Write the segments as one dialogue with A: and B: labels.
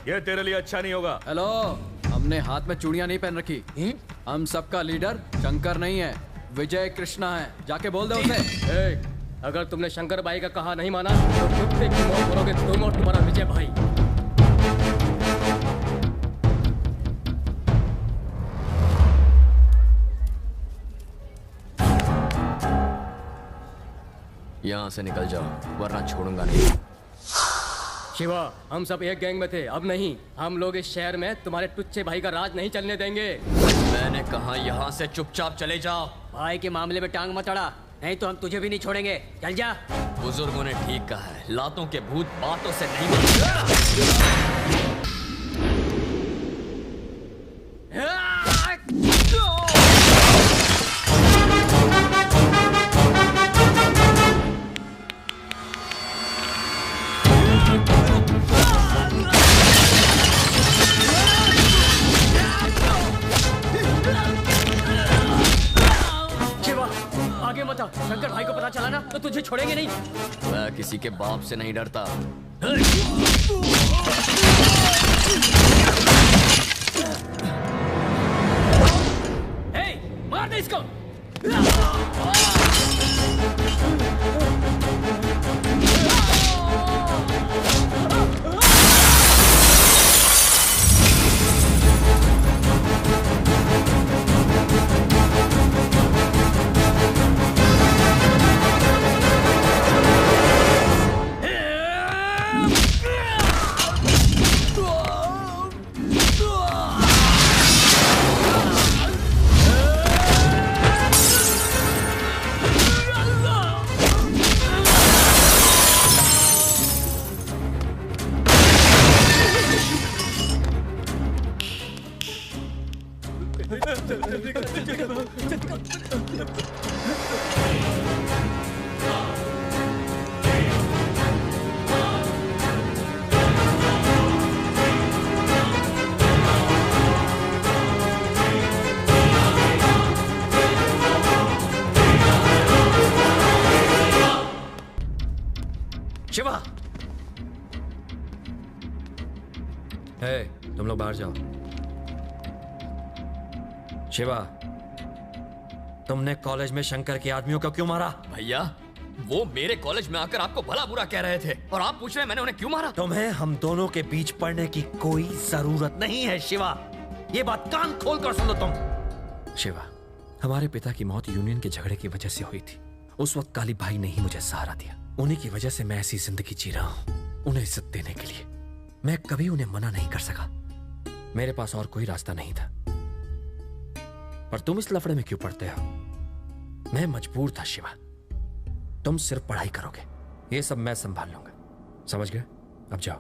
A: ये तेरे लिए अच्छा नहीं होगा।
B: हेलो, हमने हाथ में चूड़ियां नहीं पहन रखी। हम सबका लीडर शंकर नहीं है, विजय कृष्णा है। जाके बोल दो उसे।
C: अगर तुमने शंकर भाई का कहा नहीं माना तो कुत्ते की मौत करोगे तुम और तुम्हारा विजय भाई।
D: यहाँ से निकल जाओ वरना छोड़ूंगा नहीं।
C: शिवा, हम सब एक गैंग में थे, अब नहीं। हम लोग इस शहर में तुम्हारे टुच्चे भाई का राज नहीं चलने देंगे।
D: मैंने कहा यहाँ से चुपचाप चले जाओ।
E: भाई के मामले में टांग मत अड़ा, नहीं तो हम तुझे भी नहीं छोड़ेंगे। चल जा।
D: बुजुर्गों ने ठीक कहा है, लातों के भूत बातों से नहीं मरते।
E: आगे मत आ, शंकर भाई को पता चला ना तो तुझे छोड़ेंगे नहीं।
D: मैं किसी के बाप से नहीं डरता।
E: मार दे इसको।
C: शिवा,
A: तुम लोग बाहर जाओ। शिवा, तुमने कॉलेज में शंकर के आदमियों को क्यों मारा?
D: भैया, वो मेरे कॉलेज में आकर आपको भला बुरा कह रहे थे और आप पूछ रहे हैं मैंने उन्हें क्यों मारा?
A: तुम्हें हम दोनों के बीच पड़ने की कोई जरूरत नहीं है शिवा। ये बात कान खोल कर सुनो तुम। शिवा, हमारे पिता की मौत यूनियन के झगड़े की वजह से हुई थी। उस वक्त काली भाई ने ही मुझे सहारा दिया। उन्हीं की वजह से मैं ऐसी जिंदगी जी रहा हूं। उन्हें इज्जत देने के लिए मैं कभी उन्हें मना नहीं कर सका। मेरे पास और कोई रास्ता नहीं था। पर तुम इस लफड़े में क्यों पड़ते हो? मैं मजबूर था शिवा। तुम सिर्फ पढ़ाई करोगे, ये सब मैं संभाल लूंगा। समझ गए? अब जाओ।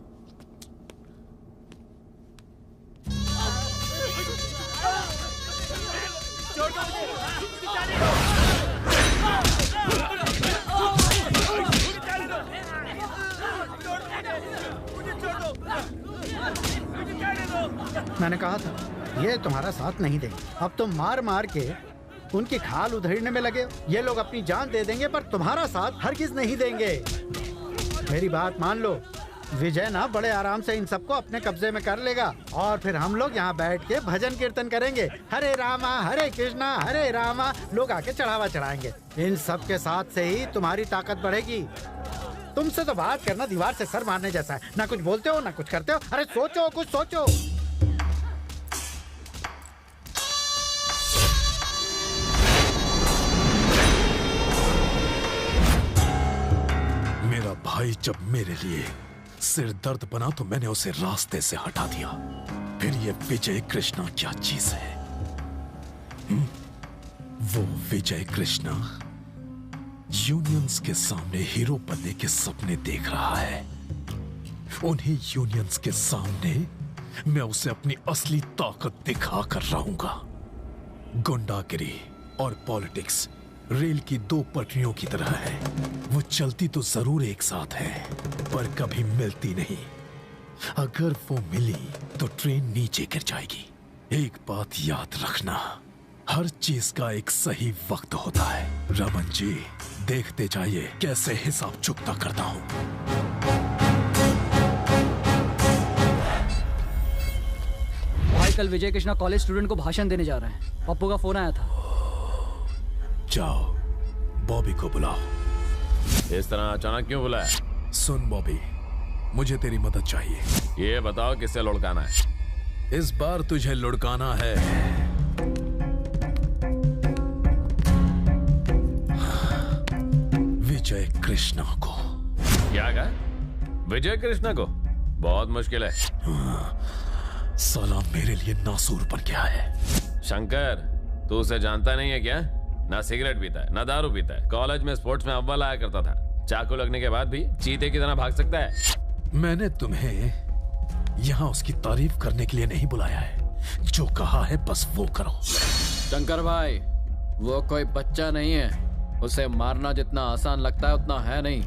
F: मैंने कहा था ये तुम्हारा साथ नहीं देंगे। अब तुम मार मार के उनकी खाल उधेड़ने में लगे हो। ये लोग अपनी जान दे देंगे पर तुम्हारा साथ हरगिज नहीं देंगे। मेरी बात मान लो, विजय ना बड़े आराम से इन सबको अपने कब्जे में कर लेगा और फिर हम लोग यहाँ बैठ के भजन कीर्तन करेंगे। हरे रामा हरे कृष्णा हरे रामा। लोग आके चढ़ावा चढ़ाएंगे। इन सब के साथ से ही तुम्हारी ताकत बढ़ेगी। तुमसे तो बात करना दीवार से सर मारने जैसा है। ना कुछ बोलते हो ना कुछ करते हो। अरे सोचो, कुछ सोचो।
G: मेरा भाई जब मेरे लिए सिर दर्द बना तो मैंने उसे रास्ते से हटा दिया। फिर ये विजय कृष्णा क्या चीज है? वो विजय कृष्णा यूनियंस के सामने हीरो बनने के सपने देख रहा है। उन्हीं यूनियंस के सामने मैं उसे अपनी असली ताकत दिखा कर रहूंगा। गुंडागिरी और पॉलिटिक्स रेल की दो पटरियों की तरह है। वो चलती तो जरूर एक साथ है पर कभी मिलती नहीं। अगर वो मिली तो ट्रेन नीचे गिर जाएगी। एक बात याद रखना, हर चीज का एक सही वक्त होता है। रमन जी, देखते जाइए कैसे हिसाब चुकता करता हूं।
B: कल विजय कृष्णा कॉलेज स्टूडेंट को भाषण देने जा रहे हैं। पप्पू का फोन आया था।
G: जाओ बॉबी को बुलाओ।
H: इस तरह अचानक क्यों बुलाया?
G: सुन बॉबी, मुझे तेरी मदद चाहिए।
H: ये बताओ किससे लुढ़काना है?
G: इस बार तुझे लुढ़काना है विजय कृष्णा को।
H: क्या कहा? विजय कृष्णा को? बहुत मुश्किल है।
G: साला मेरे लिए नासूर बन गया है।
H: शंकर, तू उसे जानता नहीं है क्या? ना सिगरेट पीता है, ना दारू पीता है। कॉलेज में स्पोर्ट्स में अव्वल आया करता था। चाकू लगने के बाद भी चीते की तरह भाग सकता है।
G: मैंने तुम्हें यहाँ उसकी तारीफ करने के लिए नहीं बुलाया है। जो कहा है बस वो करो।
B: शंकर भाई, वो कोई बच्चा नहीं है। उसे मारना जितना आसान लगता है उतना है नहीं।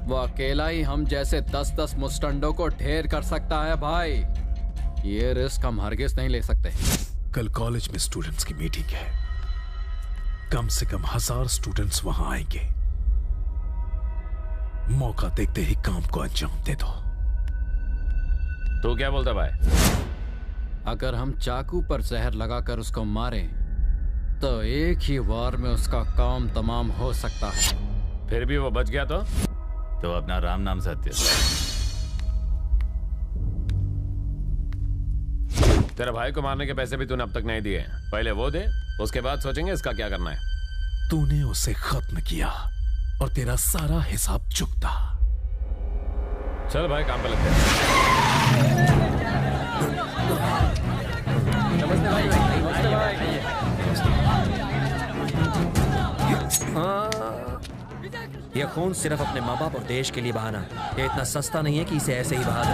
B: वो अकेला ही हम जैसे 10-10 मुस्टंडों को ढेर कर सकता है भाई। ये रिस्क हम हरगिज नहीं ले सकते।
G: कल कॉलेज में स्टूडेंट्स की मीटिंग है। कम से कम 1000 स्टूडेंट्स वहां आएंगे। मौका देखते ही काम को अंजाम दे दो।
H: तू क्या बोलता भाई?
B: अगर हम चाकू पर जहर लगाकर उसको मारें तो एक ही वार में उसका काम तमाम हो सकता है।
H: फिर भी वो बच गया तो
I: अपना राम नाम सत्य।
H: तेरे भाई को मारने के पैसे भी तूने अब तक नहीं दिए। पहले वो दे, उसके बाद सोचेंगे इसका क्या करना है।
G: तूने उसे खत्म किया और तेरा सारा हिसाब चुकता।
H: चल भाई, काम पे लगते हैं।
B: नमस्ते भाई। नमस्ते भाई।
A: यह खून सिर्फ अपने माँ बाप और देश के लिए बहाना है। ये इतना सस्ता नहीं है कि इसे ऐसे ही बहा दे।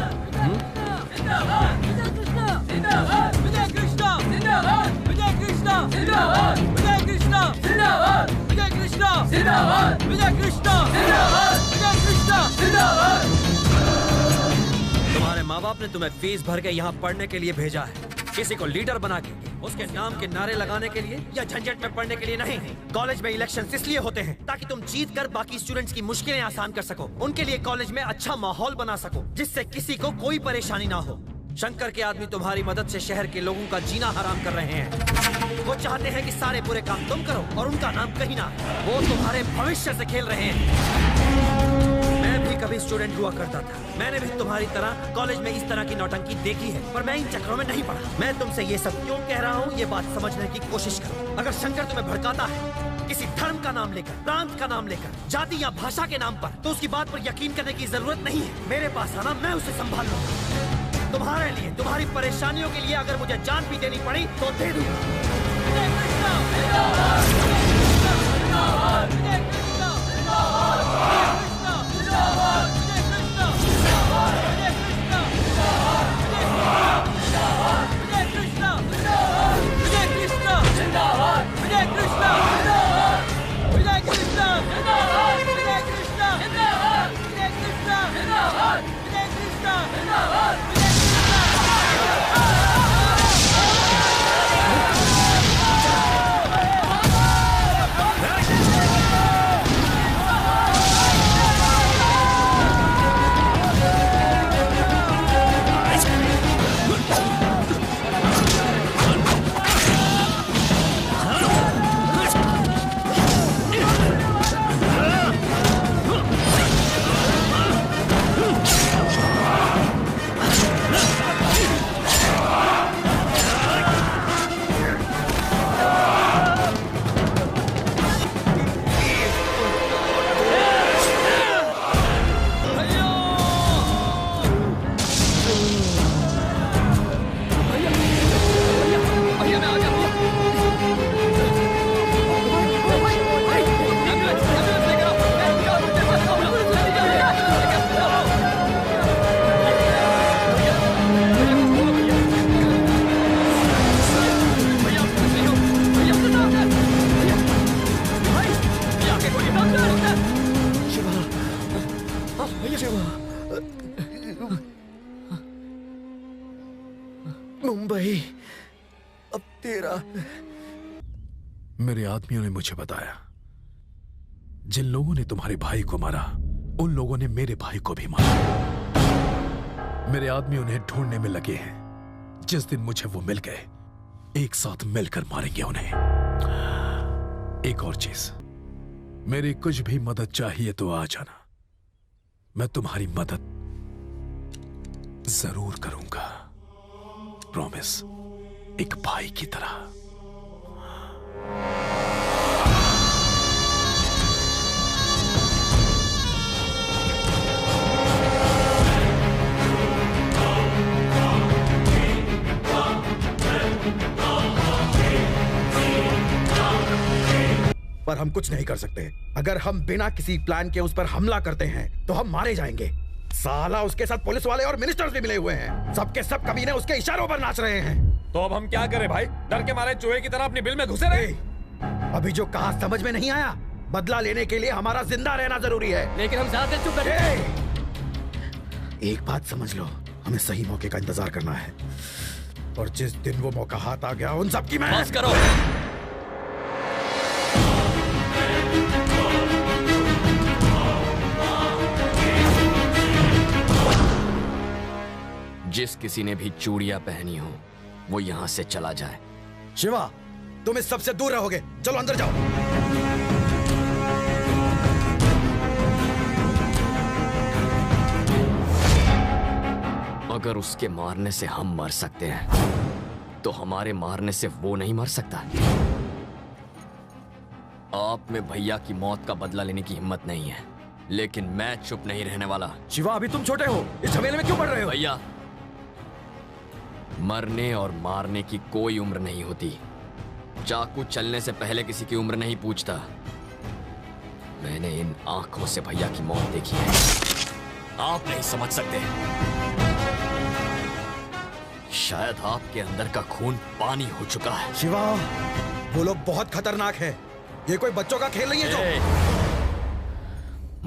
A: तुम्हारे माँ बाप ने तुम्हें फीस भर के यहाँ पढ़ने के लिए भेजा है। किसी को लीडर बना के उसके नाम के नारे लगाने के लिए या झंझट में पढ़ने के लिए नहीं। कॉलेज में इलेक्शंस इसलिए होते हैं ताकि तुम जीत कर बाकी स्टूडेंट्स की मुश्किलें आसान कर सको। उनके लिए कॉलेज में अच्छा माहौल बना सको जिससे किसी को कोई परेशानी ना हो। शंकर के आदमी तुम्हारी मदद से शहर के लोगों का जीना हराम कर रहे हैं। वो चाहते हैं कि सारे बुरे काम तुम करो और उनका नाम कहीं ना। वो तुम्हारे भविष्य से खेल रहे हैं। मैं भी कभी स्टूडेंट हुआ करता था। मैंने भी तुम्हारी तरह कॉलेज में इस तरह की नौटंकी देखी है, पर मैं इन चक्रों में नहीं पड़ा। मैं तुमसे ये सब क्यों कह रहा हूँ, ये बात समझने की कोशिश करो। अगर शंकर तुम्हें भड़काता है किसी धर्म का नाम लेकर, प्रांत का नाम लेकर, जाति या भाषा के नाम पर, तो उसकी बात पर यकीन करने की जरूरत नहीं है। मेरे पास आना, मैं उसे संभाल लूंगा। तुम्हारे लिए, तुम्हारी परेशानियों के लिए अगर मुझे जान भी देनी पड़ी तो दे दूंगा।
F: मुंबई अब तेरा।
G: मेरे आदमियों ने मुझे बताया जिन लोगों ने तुम्हारे भाई को मारा उन लोगों ने मेरे भाई को भी मारा। मेरे आदमी उन्हें ढूंढने में लगे हैं। जिस दिन मुझे वो मिल गए, एक साथ मिलकर मारेंगे उन्हें। एक और चीज, मेरी कुछ भी मदद चाहिए तो आ जाना, मैं तुम्हारी मदद जरूर करूंगा। प्रॉमिस, एक भाई की तरह।
I: पर हम कुछ नहीं कर सकते। अगर हम बिना किसी प्लान के उस पर हमला करते हैं तो हम मारे जाएंगे। साला उसके साथ पुलिस वाले और मिनिस्टर्स भी मिले हुए हैं। सबके सब कमीने उसके इशारों पर नाच रहे हैं।
H: तो अब हम क्या करें भाई? डर के मारे चूहे की तरह अपनी बिल में घुसे रहे।
I: अभी जो कहा समझ में नहीं आया? बदला लेने के लिए हमारा जिंदा रहना जरूरी है।
C: लेकिन हम ज्यादा चुप कर।
I: एक बात समझ लो, हमें सही मौके का इंतजार करना है, और जिस दिन वो मौका हाथ आ गया उन सबकी मैं
D: बस करो। जिस किसी ने भी चूड़ियां पहनी हो वो यहां से चला जाए।
I: शिवा, तुम इस सबसे दूर रहोगे। चलो अंदर जाओ।
D: अगर उसके मारने से हम मर सकते हैं तो हमारे मारने से वो नहीं मर सकता। आप में भैया की मौत का बदला लेने की हिम्मत नहीं है, लेकिन मैं चुप नहीं रहने वाला।
I: शिवा, अभी तुम छोटे हो, इस झमेले में क्यों पड़ रहे हो?
D: भैया, मरने और मारने की कोई उम्र नहीं होती। चाकू चलने से पहले किसी की उम्र नहीं पूछता। मैंने इन आंखों से भैया की मौत देखी है, आप नहीं समझ सकते। शायद आपके अंदर का खून पानी हो चुका है।
I: शिवा, वो लोग बहुत खतरनाक है। ये कोई बच्चों का खेल नहीं है जो।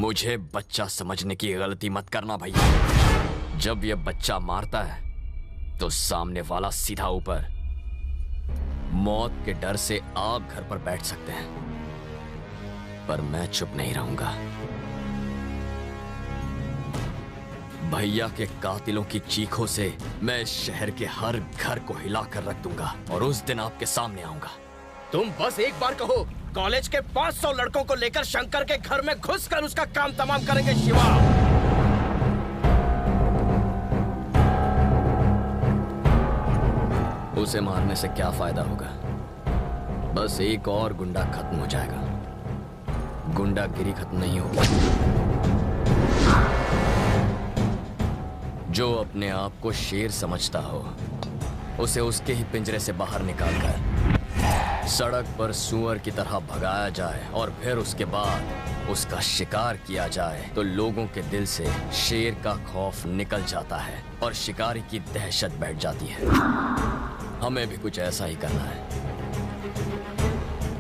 D: मुझे बच्चा समझने की गलती मत करना भैया। जब ये बच्चा मारता है तो सामने वाला सीधा ऊपर। मौत के डर से आप घर पर बैठ सकते हैं, पर मैं चुप नहीं रहूंगा। भैया के कातिलों की चीखों से मैं इस शहर के हर घर को हिलाकर रख दूंगा, और उस दिन आपके सामने आऊंगा।
J: तुम बस एक बार कहो, कॉलेज के 500 लड़कों को लेकर शंकर के घर में घुसकर उसका काम तमाम करेंगे। शिवा,
D: उसे मारने से क्या फायदा होगा? बस एक और गुंडा खत्म हो जाएगा। गुंडागिरी खत्म नहीं होगी। जो अपने आप को शेर समझता हो उसे उसके ही पिंजरे से बाहर निकालकर सड़क पर सूअर की तरह भगाया जाए और फिर उसके बाद उसका शिकार किया जाए तो लोगों के दिल से शेर का खौफ निकल जाता है और शिकारी की दहशत बैठ जाती है। हमें भी कुछ ऐसा ही करना है।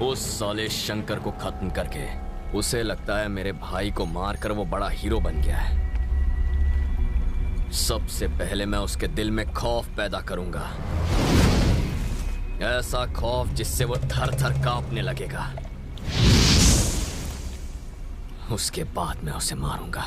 D: उस साले शंकर को खत्म करके उसे लगता है मेरे भाई को मारकर वो बड़ा हीरो बन गया है। सबसे पहले मैं उसके दिल में खौफ पैदा करूंगा, ऐसा खौफ जिससे वो थर थर कांपने लगेगा। उसके बाद मैं उसे मारूंगा।